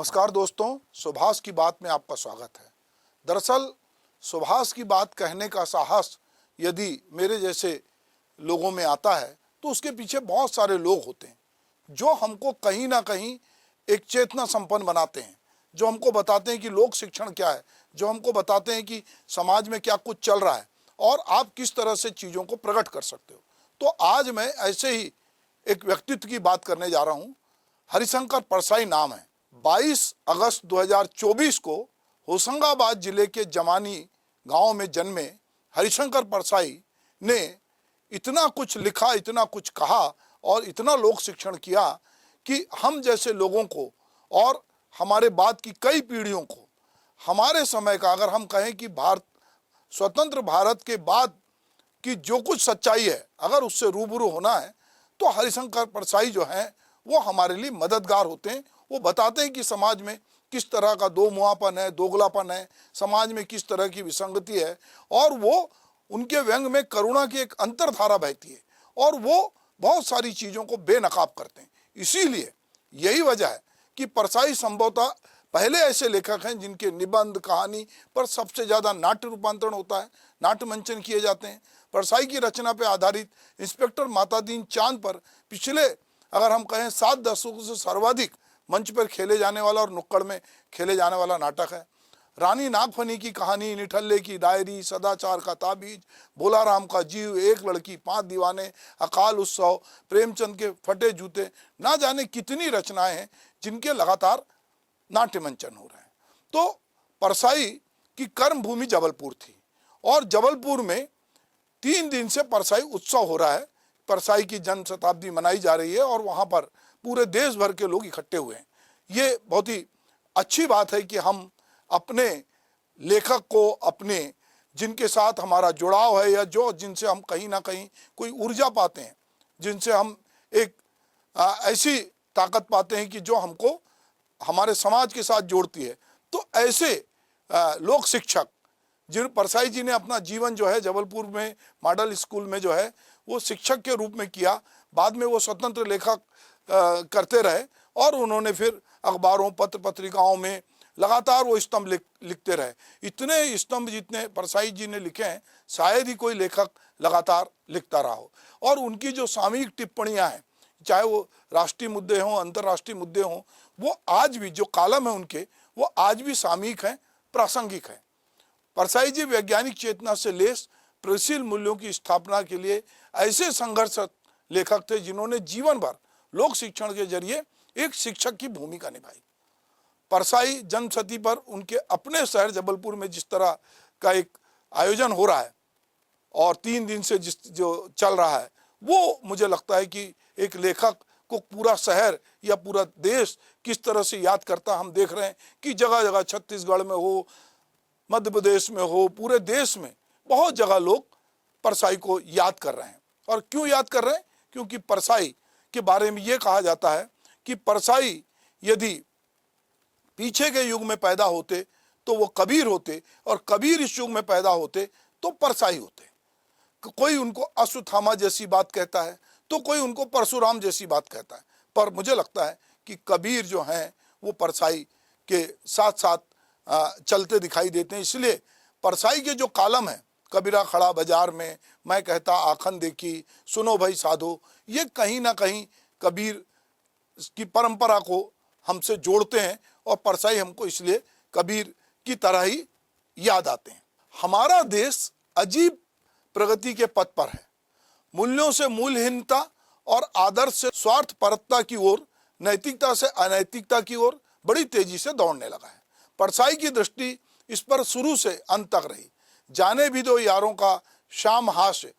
नमस्कार दोस्तों, सुभाष की बात में आपका स्वागत है। दरअसल सुभाष की बात कहने का साहस यदि मेरे जैसे लोगों में आता है तो उसके पीछे बहुत सारे लोग होते हैं जो हमको कहीं ना कहीं एक चेतना संपन्न बनाते हैं, जो हमको बताते हैं कि लोक शिक्षण क्या है, जो हमको बताते हैं कि समाज में क्या कुछ चल रहा है और आप किस तरह से चीज़ों को प्रकट कर सकते हो। तो आज मैं ऐसे ही एक व्यक्तित्व की बात करने जा रहा हूँ। हरिशंकर परसाई नाम है। 22 अगस्त 2024 को होशंगाबाद जिले के जमानी गांव में जन्मे हरिशंकर परसाई ने इतना कुछ लिखा, इतना कुछ कहा और इतना लोक शिक्षण किया कि हम जैसे लोगों को और हमारे बाद की कई पीढ़ियों को, हमारे समय का अगर हम कहें कि स्वतंत्र भारत के बाद की जो कुछ सच्चाई है, अगर उससे रूबरू होना है तो हरिशंकर परसाई जो हैं वो हमारे लिए मददगार होते हैं। वो बताते हैं कि समाज में किस तरह का दो मुहापन है, दोगलापन है, समाज में किस तरह की विसंगति है और वो उनके व्यंग में करुणा की एक अंतरधारा बहती है और वो बहुत सारी चीज़ों को बेनकाब करते हैं। इसीलिए यही वजह है कि परसाई संभवतः पहले ऐसे लेखक हैं जिनके निबंध, कहानी पर सबसे ज़्यादा नाट्य रूपांतरण होता है, नाट्य मंचन किए जाते हैं। परसाई की रचना पर आधारित इंस्पेक्टर मातादीन चांद पर पिछले अगर हम कहें 7 दशकों से सर्वाधिक मंच पर खेले जाने वाला और नुक्कड़ में खेले जाने वाला नाटक है। रानी नागफनी की कहानी, निठल्ले की डायरी, सदाचार का ताबीज, भोलाराम का जीव, एक लड़की, 5 दीवाने, अकाल उत्सव, प्रेमचंद के फटे जूते, ना जाने कितनी रचनाएं हैं जिनके लगातार नाट्य मंचन हो रहे हैं। तो परसाई की कर्म भूमि जबलपुर थी और जबलपुर में 3 दिन से परसाई उत्सव हो रहा है। परसाई की जन्म शताब्दी मनाई जा रही है और वहाँ पर पूरे देश भर के लोग इकट्ठे हुए हैं। ये बहुत ही अच्छी बात है कि हम अपने लेखक को, अपने जिनके साथ हमारा जुड़ाव है या जो जिनसे हम कहीं ना कहीं कोई ऊर्जा पाते हैं, जिनसे हम एक ऐसी ताकत पाते हैं कि जो हमको हमारे समाज के साथ जोड़ती है, तो ऐसे लोक शिक्षक जिन परसाई जी ने अपना जीवन जो है जबलपुर में मॉडल स्कूल में जो है वो शिक्षक के रूप में किया। बाद में वो स्वतंत्र लेखक करते रहे और उन्होंने फिर अखबारों, पत्र पत्रिकाओं में लगातार वो स्तंभ लिखते रहे। इतने स्तंभ जितने परसाई जी ने लिखे हैं शायद ही कोई लेखक लगातार लिखता रहा हो। और उनकी जो सामयिक टिप्पणियां हैं, चाहे वो राष्ट्रीय मुद्दे हों, अंतर्राष्ट्रीय मुद्दे हों, वो आज भी जो कालम है उनके, वो आज भी सामयिक हैं, प्रासंगिक हैं। परसाई जी वैज्ञानिक चेतना से लेस प्रगतिशील मूल्यों की स्थापना के लिए ऐसे संघर्ष लेखक थे जिन्होंने जीवन भर लोक शिक्षण के जरिए एक शिक्षक की भूमिका निभाई। परसाई जन्मशती पर उनके अपने शहर जबलपुर में जिस तरह का एक आयोजन हो रहा है और 3 दिन से जो चल रहा है, वो मुझे लगता है कि एक लेखक को पूरा शहर या पूरा देश किस तरह से याद करता हम देख रहे हैं कि जगह जगह, छत्तीसगढ़ में हो, मध्य प्रदेश में हो, पूरे देश में बहुत जगह लोग परसाई को याद कर रहे हैं। और क्यों याद कर रहे हैं? क्योंकि परसाई के बारे में ये कहा जाता है कि परसाई यदि पीछे के युग में पैदा होते तो वो कबीर होते और कबीर इस युग में पैदा होते तो परसाई होते। कोई उनको अश्वत्थामा जैसी बात कहता है तो कोई उनको परशुराम जैसी बात कहता है, पर मुझे लगता है कि कबीर जो हैं वो परसाई के साथ साथ चलते दिखाई देते हैं। इसलिए परसाई के जो कालम है, कबीरा खड़ा बाजार में, मैं कहता आखन देखी, सुनो भाई साधो, ये कहीं ना कहीं कबीर की परंपरा को हमसे जोड़ते हैं और परसाई हमको इसलिए कबीर की तरह ही याद आते हैं। हमारा देश अजीब प्रगति के पथ पर है। मूल्यों से मूल्यहीनता और आदर्श से स्वार्थपरता की ओर, नैतिकता से अनैतिकता की ओर बड़ी तेजी से दौड़ने लगा है। परसाई की दृष्टि इस पर शुरू से अंत तक रही। जाने भी दो यारों का शाम हास्य,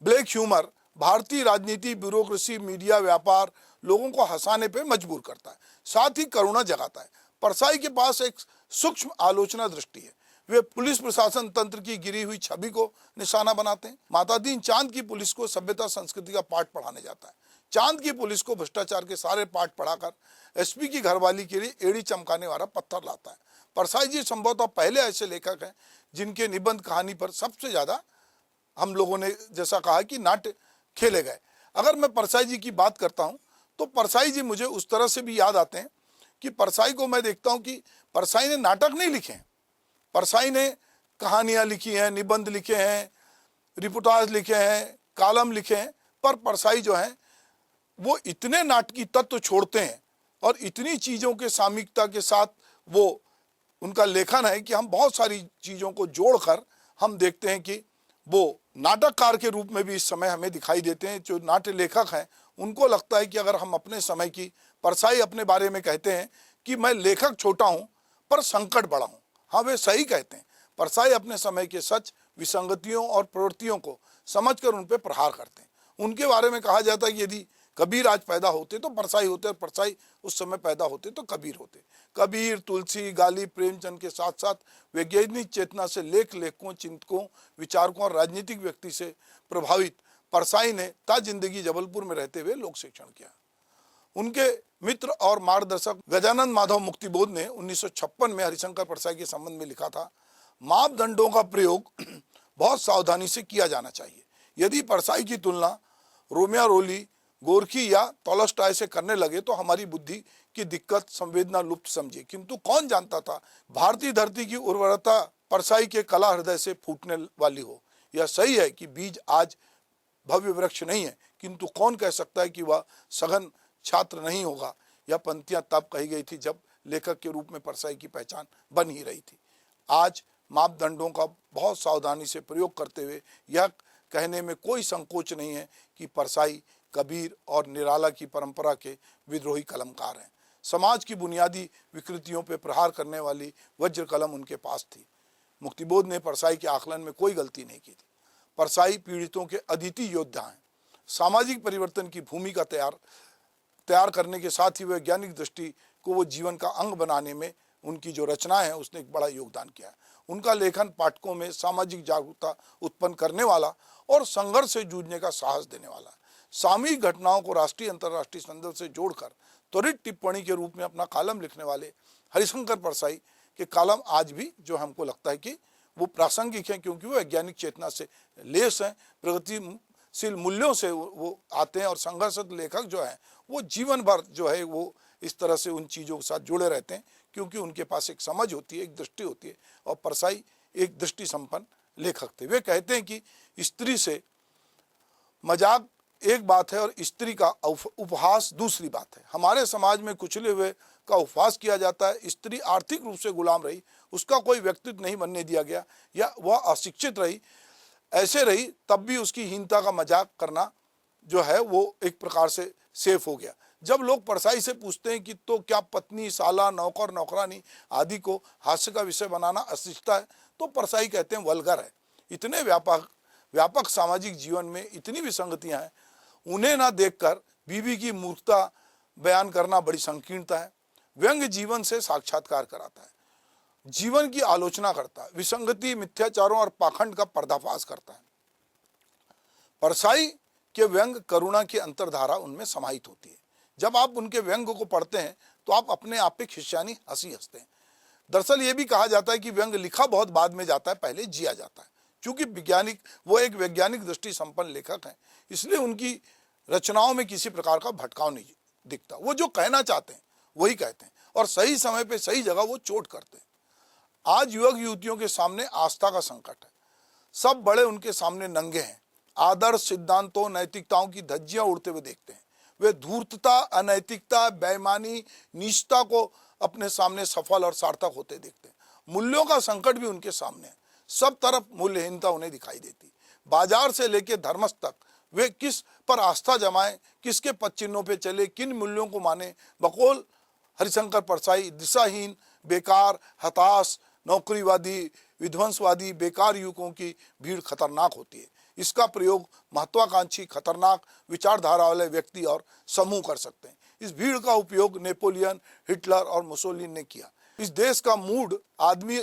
ब्लैक ह्यूमर भारतीय राजनीति, ब्यूरोक्रेसी, मीडिया, व्यापार लोगों को हंसाने पे मजबूर करता है, साथ ही करुणा जगाता है। परसाई के पास एक सूक्ष्म आलोचना दृष्टि है। वे पुलिस प्रशासन तंत्र की गिरी हुई छवि को निशाना बनाते हैं। मातादीन चांद की पुलिस को सभ्यता संस्कृति का पाठ पढ़ाने जाता है। चांद की पुलिस को भ्रष्टाचार के सारे पाठ पढ़ाकर एसपी की घरवाली के लिए एड़ी चमकाने वाला पत्थर लाता है। परसाई जी संभवतः पहले ऐसे लेखक हैं जिनके निबंध, कहानी पर सबसे ज़्यादा हम लोगों ने जैसा कहा कि नाट्य खेले गए। अगर मैं परसाई जी की बात करता हूँ तो परसाई जी मुझे उस तरह से भी याद आते हैं कि परसाई को मैं देखता हूं कि परसाई ने नाटक नहीं लिखे हैं, परसाई ने कहानियां लिखी हैं, निबंध लिखे हैं, रिपोर्टाज लिखे हैं, कॉलम लिखे हैं, पर परसाई जो है वो इतने नाटकीय तत्व छोड़ते हैं और इतनी चीजों के सामयिकता के साथ वो उनका लेखन है कि हम बहुत सारी चीजों को जोड़कर हम देखते हैं कि वो नाटककार के रूप में भी इस समय हमें दिखाई देते हैं। जो नाट्य लेखक हैं उनको लगता है कि अगर हम अपने समय की, परसाई अपने बारे में कहते हैं कि मैं लेखक छोटा हूं पर संकट बड़ा हूं। हाँ, वे सही कहते हैं। परसाई अपने समय के सच, विसंगतियों और प्रवृत्तियों को समझकर उन पर प्रहार करते हैं। उनके बारे में कहा जाता है कि यदि कबीर आज पैदा होते तो परसाई होते और परसाई उस समय पैदा होते तो कबीर होते। कबीर, तुलसी, गाली, प्रेमचंद के साथ साथ वैज्ञानिक चेतना से लेखकों, चिंतकों, विचारकों और राजनीतिक व्यक्ति से प्रभावित परसाई ने ता जिंदगी जबलपुर में रहते हुए लोक शिक्षण किया। उनके मित्र और मार्गदर्शक गजानन माधव मुक्तिबोध ने 1956 में हरिशंकर परसाई के संबंध में लिखा था, मापदंडों का प्रयोग बहुत सावधानी से किया जाना चाहिए। यदि परसाई की तुलना रोमियो रोली, गोरखी या टॉलस्टॉय से करने लगे तो हमारी बुद्धि की दिक्कत, संवेदना लुप्त समझिए। किंतु कौन जानता था भारतीय धरती की उर्वरता परसाई के कला हृदय से फूटने वाली हो। यह सही है कि बीज आज भव्य वृक्ष नहीं है, किंतु कौन कह सकता है कि वह सघन छात्र नहीं होगा। यह पंक्तियां तब कही गई थी जब लेखक के रूप में परसाई की पहचान बन ही रही थी। आज मापदंडों का बहुत सावधानी से प्रयोग करते हुए यह कहने में कोई संकोच नहीं है कि परसाई कबीर और निराला की परंपरा के विद्रोही कलमकार हैं। समाज की बुनियादी विकृतियों पर प्रहार करने वाली वज्र कलम उनके पास थी। मुक्तिबोध ने परसाई के आकलन में कोई गलती नहीं की थी। परसाई पीड़ितों के अद्वितीय योद्धा हैं। सामाजिक परिवर्तन की भूमिका तैयार करने के साथ ही वैज्ञानिक दृष्टि को वो जीवन का अंग बनाने में उनकी जो रचना है उसने एक बड़ा योगदान किया है। उनका लेखन पाठकों में सामाजिक जागरूकता उत्पन्न करने वाला और संघर्ष से जूझने का साहस देने वाला है। सामयिक घटनाओं को राष्ट्रीय अंतर्राष्ट्रीय संदर्भ से जोड़कर त्वरित टिप्पणी के रूप में अपना कॉलम लिखने वाले हरिशंकर परसाई के कॉलम आज भी जो हमको लगता है कि वो प्रासंगिक हैं, क्योंकि वो वैज्ञानिक चेतना से लेस हैं, प्रगतिशील मूल्यों से वो आते हैं और संघर्षरत लेखक जो हैं वो जीवन भर जो है वो इस तरह से उन चीज़ों के साथ जुड़े रहते हैं, क्योंकि उनके पास एक समझ होती है, एक दृष्टि होती है। और परसाई एक दृष्टि संपन्न लेखक थे। वे कहते हैं कि स्त्री से मजाक एक बात है और स्त्री का उपहास दूसरी बात है। हमारे समाज में कुचले हुए का उपहास किया जाता है। स्त्री आर्थिक रूप से गुलाम रही, उसका कोई व्यक्तित्व नहीं बनने दिया गया, या वह अशिक्षित रही, ऐसे रही, तब भी उसकी हीनता का मजाक करना जो है वो एक प्रकार से सेफ हो गया। जब लोग परसाई से पूछते हैं कि तो क्या पत्नी, साला, नौकर, नौकरानी आदि को हास्य का विषय बनाना अशिष्टता है, तो परसाई कहते हैं वल्गर है। इतने व्यापक सामाजिक जीवन में इतनी विसंगतियां हैं, उन्हें ना देखकर बीवी की मूर्खता बयान करना बड़ी संकीर्णता है। व्यंग जीवन से साक्षात्कार कराता है, जीवन की आलोचना करता है, विसंगति, मिथ्याचारों और पाखंड का पर्दाफाश करता है। परसाई के व्यंग करुणा की अंतर्धारा उनमें समाहित होती है। जब आप उनके व्यंग को पढ़ते हैं तो आप अपने आप पे खिस्सानी हंसी हंसते हैं। दरअसल ये भी कहा जाता है कि व्यंग लिखा बहुत बाद में जाता है, पहले जिया जाता है। चूंकि वो एक वैज्ञानिक दृष्टि संपन्न लेखक हैं, इसलिए उनकी रचनाओं में किसी प्रकार का भटकाव नहीं दिखता। वो जो कहना चाहते हैं वही कहते हैं और सही समय पे सही जगह वो चोट करते हैं। आज युवक युवतियों के सामने आस्था का संकट है। सब बड़े उनके सामने नंगे हैं। आदर्श, सिद्धांतों, नैतिकताओं की धज्जियां उड़ते हुए देखते हैं। वे धूर्तता, अनैतिकता, बेईमानी, नीचता को अपने सामने सफल और सार्थक होते देखते हैं। मूल्यों का संकट भी उनके सामने है। सब तरफ मूल्यहीनता उन्हें दिखाई देती। बाजार से लेकर धर्मस्थ तक वे किस पर आस्था जमाएं, किसके पद चिन्हों पे चले, किन मूल्यों को माने, बकौल हरिशंकर परसाई दिशाहीन, बेकार, हताश, नौकरीवादी, विध्वंसवादी, बेकार युवकों की भीड़ खतरनाक होती है। इसका प्रयोग महत्वाकांक्षी, खतरनाक विचारधारा वाले व्यक्ति और समूह कर सकते हैं। इस भीड़ का उपयोग नेपोलियन, हिटलर और मुसोलिनी ने किया। इस देश का मूड आदमी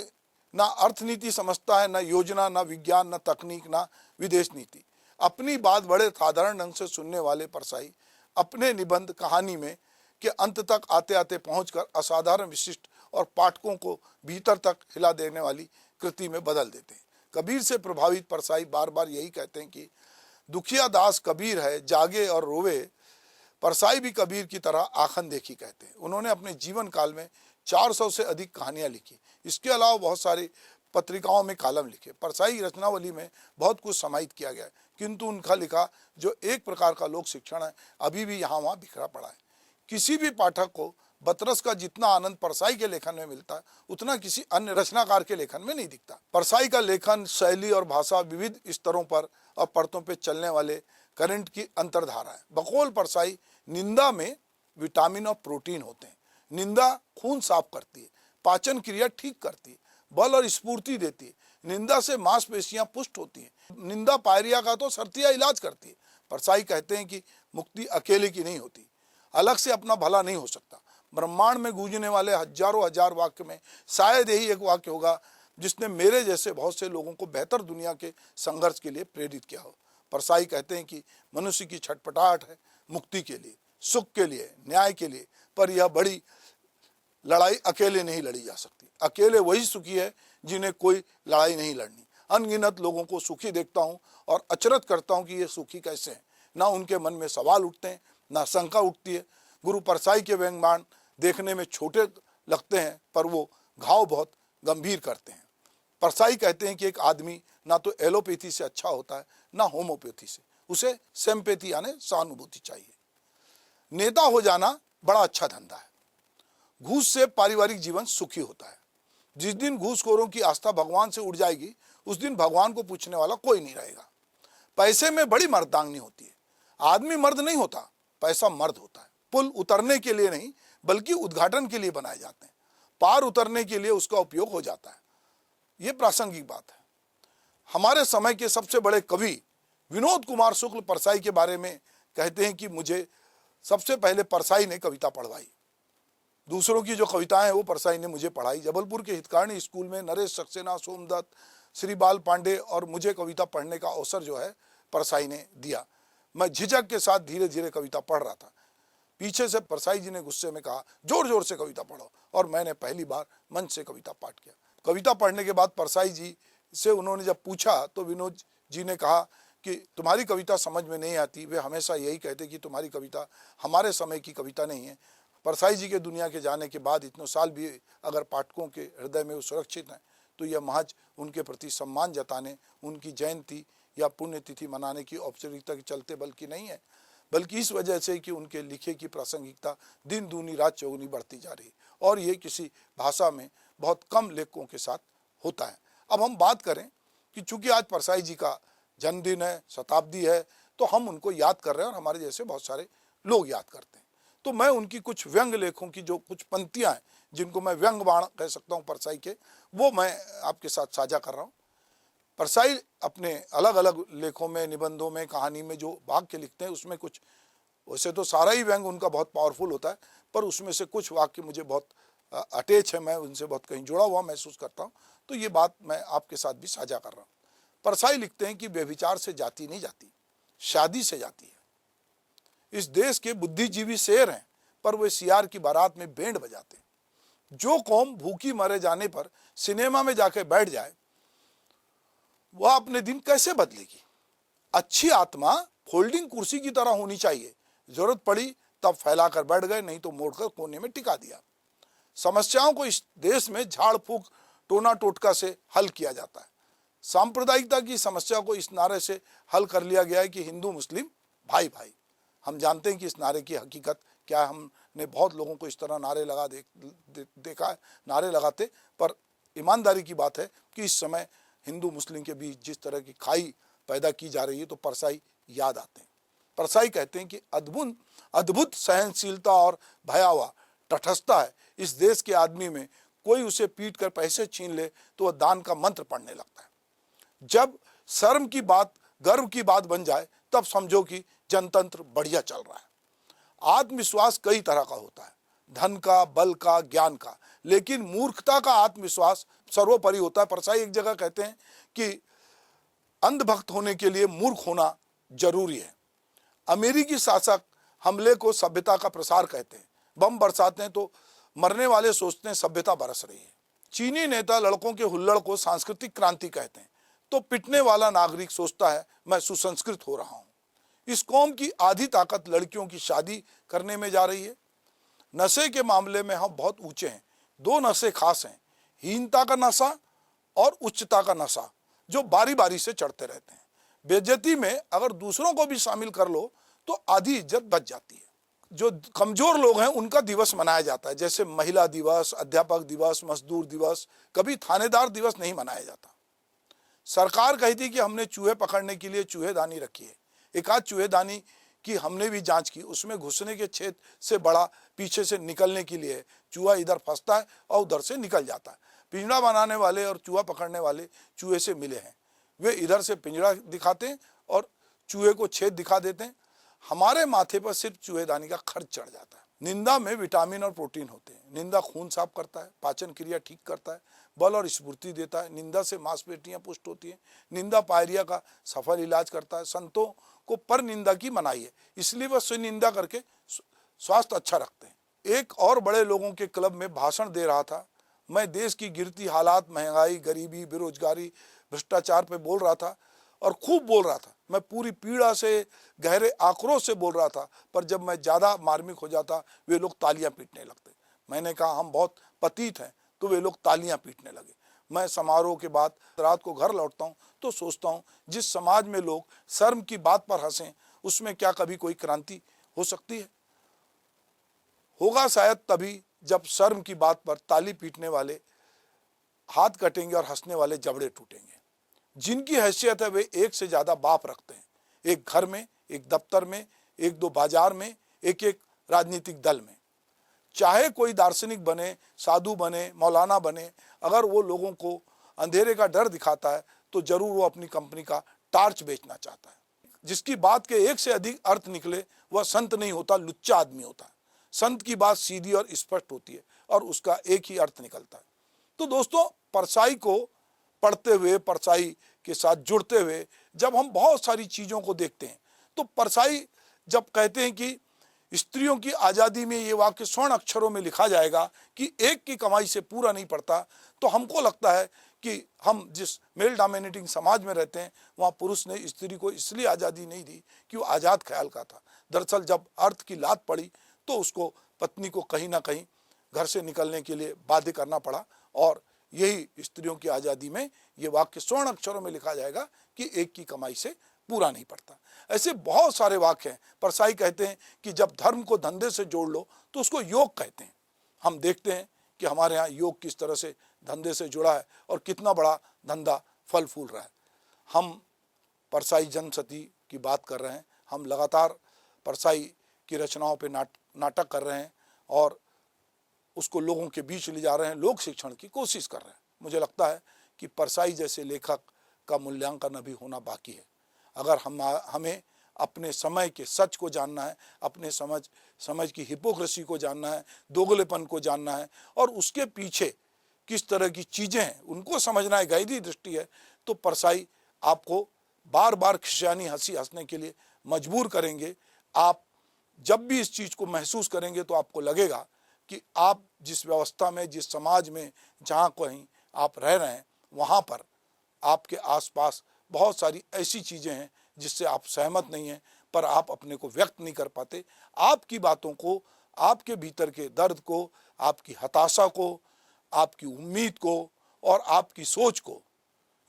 ना अर्थनीति समझता है, ना योजना, ना विज्ञान, ना तकनीक, ना विदेश नीति। अपनी बात बड़े साधारण ढंग से सुनने वाले परसाई अपने निबंध कहानी में के अंत तक आते आते पहुंचकर असाधारण, विशिष्ट और पाठकों को भीतर तक हिला देने वाली कृति में बदल देते हैं। कबीर से प्रभावित परसाई बार बार यही कहते हैं कि दुखिया दास कबीर है, जागे और रोवे, परसाई भी कबीर की तरह आखन देखी कहते हैं। उन्होंने अपने जीवन काल में 400 से अधिक कहानियां लिखी। इसके अलावा बहुत सारी पत्रिकाओं में कॉलम लिखे। परसाई रचनावली में बहुत कुछ समाहित किया गया है, किंतु उनका लिखा जो एक प्रकार का लोक शिक्षण है अभी भी यहाँ वहाँ बिखरा पड़ा है। किसी भी पाठक को बतरस का जितना आनंद परसाई के लेखन में मिलता है उतना किसी अन्य रचनाकार के लेखन में नहीं दिखता। परसाई का लेखन, शैली और भाषा विविध स्तरों पर और परतों पर चलने वाले करंट की अंतर्धारा है। बकौल परसाई निंदा में विटामिन और प्रोटीन होते हैं। निंदा खून साफ करती है, पाचन क्रिया ठीक करती है, बल और स्फूर्ति देती है। निंदा से मांसपेशियां पुष्ट होती हैं। निंदा पायरिया का तो शर्तिया इलाज करती है। परसाई कहते हैं कि मुक्ति अकेले की नहीं होती, अलग से अपना भला नहीं हो सकता। ब्रह्मांड में गूंजने वाले हजारों हजार वाक्य में शायद यही एक वाक्य होगा जिसने मेरे जैसे बहुत से लोगों को बेहतर दुनिया के संघर्ष के लिए प्रेरित किया हो। परसाई कहते हैं कि मनुष्य की छटपटाहट है मुक्ति के लिए, सुख के लिए, न्याय के लिए, पर यह बड़ी लड़ाई अकेले नहीं लड़ी जा सकती। अकेले वही सुखी है जिन्हें कोई लड़ाई नहीं लड़नी। अनगिनत लोगों को सुखी देखता हूँ और अचरज करता हूँ कि ये सुखी कैसे हैं। ना उनके मन में सवाल उठते हैं, ना शंका उठती है। गुरु परसाई के व्यंग्यबाण देखने में छोटे लगते हैं पर वो घाव बहुत गंभीर करते हैं। परसाई कहते हैं कि एक आदमी ना तो एलोपैथी से अच्छा होता है ना होम्योपैथी से, उसे सिंपैथी यानी सहानुभूति चाहिए। नेता हो जाना बड़ा अच्छा धंधा है। घूस से पारिवारिक जीवन सुखी होता है। जिस दिन घूसखोरों की आस्था भगवान से उड़ जाएगी उस दिन भगवान को पूछने वाला कोई नहीं रहेगा। पैसे में बड़ी मर्दांगनी होती है। आदमी मर्द नहीं होता, पैसा मर्द होता है। पुल उतरने के लिए नहीं बल्कि उद्घाटन के लिए बनाए जाते हैं। पार उतरने के लिए उसका उपयोग हो जाता है। ये प्रासंगिक बात है। हमारे समय के सबसे बड़े कवि विनोद कुमार शुक्ल परसाई के बारे में कहते हैं कि मुझे सबसे पहले परसाई ने कविता पढ़वाई। दूसरों की जो कविताएं हैं वो परसाई ने मुझे पढ़ाई। जबलपुर के हितकार्णी स्कूल में नरेश सक्सेना, सोमदत्त, श्री बाल पांडे और मुझे कविता पढ़ने का अवसर जो है परसाई ने दिया। मैं झिझक के साथ धीरे धीरे कविता पढ़ रहा था। पीछे से परसाई जी ने गुस्से में कहा, जोर जोर से कविता पढ़ो, और मैंने पहली बार मंच से कविता पाठ किया। कविता पढ़ने के बाद परसाई जी से उन्होंने जब पूछा तो विनोद जी ने कहा कि तुम्हारी कविता समझ में नहीं आती। वे हमेशा यही कहते कि तुम्हारी कविता हमारे समय की कविता नहीं है। परसाई जी के दुनिया के जाने के बाद इतने साल भी अगर पाठकों के हृदय में वो सुरक्षित हैं तो यह महज उनके प्रति सम्मान जताने, उनकी जयंती या पुण्यतिथि मनाने की औपचारिकता के चलते बल्कि नहीं है, बल्कि इस वजह से कि उनके लिखे की प्रासंगिकता दिन दूनी रात चौगुनी बढ़ती जा रही, और ये किसी भाषा में बहुत कम लेखकों के साथ होता है। अब हम बात करें कि चूंकि आज परसाई जी का जन्मदिन है, शताब्दी है, तो हम उनको याद कर रहे हैं और हमारे जैसे बहुत सारे लोग याद करते हैं। तो मैं उनकी कुछ व्यंग लेखों की जो कुछ पंक्तियां हैं जिनको मैं व्यंग बाण कह सकता हूं परसाई के, वो मैं आपके साथ साझा कर रहा हूं। परसाई अपने अलग अलग लेखों में, निबंधों में, कहानी में जो वाक्य लिखते हैं उसमें कुछ, वैसे तो सारा ही व्यंग उनका बहुत पावरफुल होता है, पर उसमें से कुछ वाक्य मुझे बहुत अटैच है, मैं उनसे बहुत कहीं जुड़ा हुआ महसूस करता हूँ। तो ये बात मैं आपके साथ भी साझा कर रहा हूँ। परसाई लिखते हैं कि व्यभिचार से जाति नहीं जाती, शादी से जाती है। इस देश के बुद्धिजीवी शेर हैं पर वे सियार की बारात में बैंड बजाते हैं। जो कौम भूखी मरे जाने पर सिनेमा में जाकर बैठ जाए वह अपने दिन कैसे बदलेगी। अच्छी आत्मा फोल्डिंग कुर्सी की तरह होनी चाहिए, जरूरत पड़ी तब फैलाकर बैठ गए, नहीं तो मोड़कर कोने में टिका दिया। समस्याओं को इस देश में झाड़ फूक टोना टोटका से हल किया जाता है। सांप्रदायिकता की समस्या को इस नारे से हल कर लिया गया है कि हिंदू मुस्लिम भाई भाई। हम जानते हैं कि इस नारे की हकीकत क्या है। हमने बहुत लोगों को इस तरह नारे लगा देखा है, नारे लगाते, पर ईमानदारी की बात है कि इस समय हिंदू मुस्लिम के बीच जिस तरह की खाई पैदा की जा रही है तो परसाई याद आते हैं। परसाई कहते हैं कि अद्भुत सहनशीलता और भयावह तटस्थता है इस देश के आदमी में। कोई उसे पीट कर पैसे छीन ले तो वह दान का मंत्र पढ़ने लगता है। जब शर्म की बात गर्व की बात बन जाए तब समझो कि जनतंत्र बढ़िया चल रहा है। आत्मविश्वास कई तरह का होता है, धन का, बल का, ज्ञान का, लेकिन मूर्खता का आत्मविश्वास सर्वोपरि होता है। परसाई एक जगह कहते हैं कि अंधभक्त होने के लिए मूर्ख होना जरूरी है। अमेरिकी शासक हमले को सभ्यता का प्रसार कहते हैं। बम बरसाते हैं तो मरने वाले सोचते हैं सभ्यता बरस रही है। चीनी नेता लड़कों के हुल्लड़ को सांस्कृतिक क्रांति कहते हैं तो पिटने वाला नागरिक सोचता है मैं सुसंस्कृत हो रहा हूं। इस कौम की आधी ताकत लड़कियों की शादी करने में जा रही है। नशे के मामले में हम बहुत ऊंचे हैं। दो नशे खास हैं, हीनता का नशा और उच्चता का नशा, जो बारी बारी से चढ़ते रहते हैं। बेइज्जती में अगर दूसरों को भी शामिल कर लो तो आधी इज्जत बच जाती है। जो कमजोर लोग हैं उनका दिवस मनाया जाता है, जैसे महिला दिवस, अध्यापक दिवस, मजदूर दिवस। कभी थानेदार दिवस नहीं मनाया जाता। सरकार कहती कि हमने चूहे पकड़ने के लिए चूहेदानी रखी है। एक आध चूहेदानी की हमने भी जांच की, उसमें घुसने के छेद से बड़ा पीछे से निकलने के लिए चूहा इधर फंसता है और उधर से निकल जाता है। पिंजड़ा बनाने वाले और चूहा पकड़ने वाले चूहे से मिले हैं। वे इधर से पिंजड़ा दिखाते हैं और चूहे को छेद दिखा देते हैं। हमारे माथे पर सिर्फ चूहेदानी का खर्च चढ़ जाता है। निंदा में विटामिन और प्रोटीन होते हैं। निंदा खून साफ करता है, पाचन क्रिया ठीक करता है, बल और स्फूर्ति देता है। निंदा से मांसपेशियां पुष्ट होती हैं। निंदा पायरिया का सफल इलाज करता है। संतों को पर निंदा की मनाही है, इसलिए वह स्वनिंदा करके स्वास्थ्य अच्छा रखते हैं। एक और बड़े लोगों के क्लब में भाषण दे रहा था। मैं देश की गिरती हालात, महंगाई, गरीबी, बेरोजगारी, भ्रष्टाचार पे बोल रहा था और खूब बोल रहा था। मैं पूरी पीड़ा से, गहरे आक्रोश से बोल रहा था, पर जब मैं ज़्यादा मार्मिक हो जाता वे लोग तालियां पीटने लगते। मैंने कहा हम बहुत पतित हैं, तो वे लोग तालियां पीटने लगे। मैं समारोह के बाद रात को घर लौटता हूं तो सोचता हूं, जिस समाज में लोग शर्म की बात पर हंसें, उसमें क्या कभी कोई क्रांति हो सकती है? होगा शायद तभी जब शर्म की बात पर ताली पीटने वाले हाथ कटेंगे और हंसने वाले जबड़े टूटेंगे। जिनकी हैसियत है वे एक से ज्यादा बाप रखते हैं। एक घर में, एक दफ्तर में, एक दो बाजार में, एक एक राजनीतिक दल में। चाहे कोई दार्शनिक बने, साधु बने, मौलाना बने, अगर वो लोगों को अंधेरे का डर दिखाता है तो जरूर वो अपनी कंपनी का टार्च बेचना चाहता है। जिसकी बात के एक से अधिक अर्थ निकले वह संत नहीं होता, लुच्चा आदमी होता है। संत की बात सीधी और स्पष्ट होती है और उसका एक ही अर्थ निकलता है। तो दोस्तों, परछाई को पढ़ते हुए, परछाई के साथ जुड़ते हुए जब हम बहुत सारी चीज़ों को देखते हैं, तो परछाई जब कहते हैं कि स्त्रियों की आज़ादी में ये वाक्य स्वर्ण अक्षरों में लिखा जाएगा कि एक की कमाई से पूरा नहीं पड़ता, तो हमको लगता है कि हम जिस मेल डोमिनेटिंग समाज में रहते हैं वहाँ पुरुष ने स्त्री को इसलिए आज़ादी नहीं दी कि वो आज़ाद ख्याल का था। दरअसल जब अर्थ की लात पड़ी तो उसको, पत्नी को कहीं ना कहीं घर से निकलने के लिए बाध्य करना पड़ा और यही स्त्रियों की आज़ादी में ये वाक्य स्वर्ण अक्षरों में लिखा जाएगा कि एक की कमाई से पूरा नहीं पड़ता। ऐसे बहुत सारे वाक्य हैं। परछाई कहते हैं कि जब धर्म को धंधे से जोड़ लो तो उसको योग कहते हैं। हम देखते हैं कि हमारे यहाँ योग किस तरह से धंधे से जुड़ा है और कितना बड़ा धंधा फल फूल रहा है। हम परछाई जनशती की बात कर रहे हैं। हम लगातार परछाई की रचनाओं पे नाटक कर रहे हैं और उसको लोगों के बीच ले जा रहे हैं, लोक शिक्षण की कोशिश कर रहे हैं। मुझे लगता है कि परछाई जैसे लेखक का मूल्यांकन अभी होना बाकी है। अगर हमें अपने समय के सच को जानना है, अपने समझ की हिपोक्रेसी को जानना है, दोगलेपन को जानना है और उसके पीछे किस तरह की चीज़ें हैं उनको समझना है, गहरी दृष्टि है, तो परछाई आपको बार बार खिसियानी हंसी हंसने के लिए मजबूर करेंगे। आप जब भी इस चीज़ को महसूस करेंगे तो आपको लगेगा कि आप जिस व्यवस्था में, जिस समाज में, जहाँ कहीं आप रह रहे हैं, वहाँ पर आपके आसपास बहुत सारी ऐसी चीज़ें हैं जिससे आप सहमत नहीं हैं, पर आप अपने को व्यक्त नहीं कर पाते। आपकी बातों को, आपके भीतर के दर्द को, आपकी हताशा को, आपकी उम्मीद को और आपकी सोच को,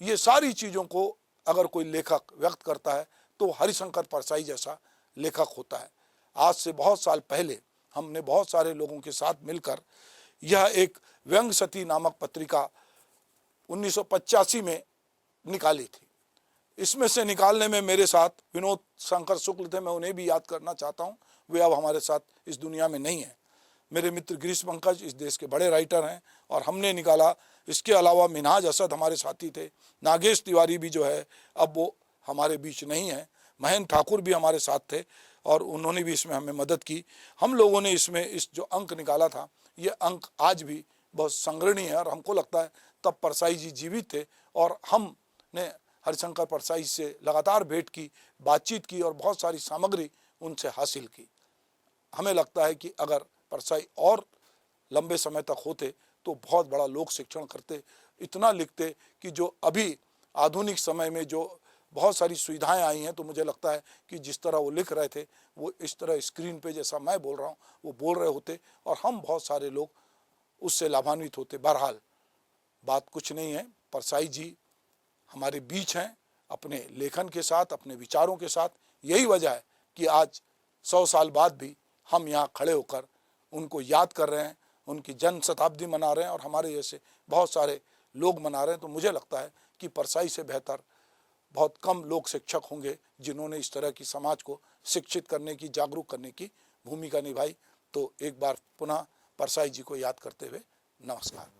ये सारी चीज़ों को अगर कोई लेखक व्यक्त करता है तो हरिशंकर परछाई जैसा लेखक होता है। आज से बहुत साल पहले हमने बहुत सारे लोगों के साथ मिलकर यह एक व्यंग सती नामक पत्रिका 1985 में निकाली थी। इसमें से निकालने में मेरे साथ विनोद शंकर शुक्ल थे। मैं उन्हें भी याद करना चाहता हूँ, वे अब हमारे साथ इस दुनिया में नहीं हैं। मेरे मित्र गिरीश पंकज इस देश के बड़े राइटर हैं और हमने निकाला। इसके अलावा मिनहाज असद हमारे साथी थे। नागेश तिवारी भी जो है अब वो हमारे बीच नहीं है। महेंद्र ठाकुर भी हमारे साथ थे और उन्होंने भी इसमें हमें मदद की। हम लोगों ने इसमें इस जो अंक निकाला था, ये अंक आज भी बहुत संग्रहणीय है और हमको लगता है तब परछाई जी जीवित थे और हमने हरिशंकर परछाई से लगातार भेंट की, बातचीत की और बहुत सारी सामग्री उनसे हासिल की। हमें लगता है कि अगर परछाई और लंबे समय तक होते तो बहुत बड़ा लोक शिक्षण करते, इतना लिखते कि जो अभी आधुनिक समय में जो बहुत सारी सुविधाएं आई हैं, तो मुझे लगता है कि जिस तरह वो लिख रहे थे वो इस तरह स्क्रीन पे जैसा मैं बोल रहा हूँ वो बोल रहे होते और हम बहुत सारे लोग उससे लाभान्वित होते। बहरहाल बात कुछ नहीं है, परसाई जी हमारे बीच हैं अपने लेखन के साथ, अपने विचारों के साथ। यही वजह है कि आज 100 साल बाद भी हम यहाँ खड़े होकर उनको याद कर रहे हैं, उनकी जन्म शताब्दी मना रहे हैं और हमारे जैसे बहुत सारे लोग मना रहे हैं। तो मुझे लगता है कि परसाई से बेहतर बहुत कम लोग शिक्षक होंगे जिन्होंने इस तरह की समाज को शिक्षित करने की, जागरूक करने की भूमिका निभाई। तो एक बार पुनः परसाई जी को याद करते हुए नमस्कार।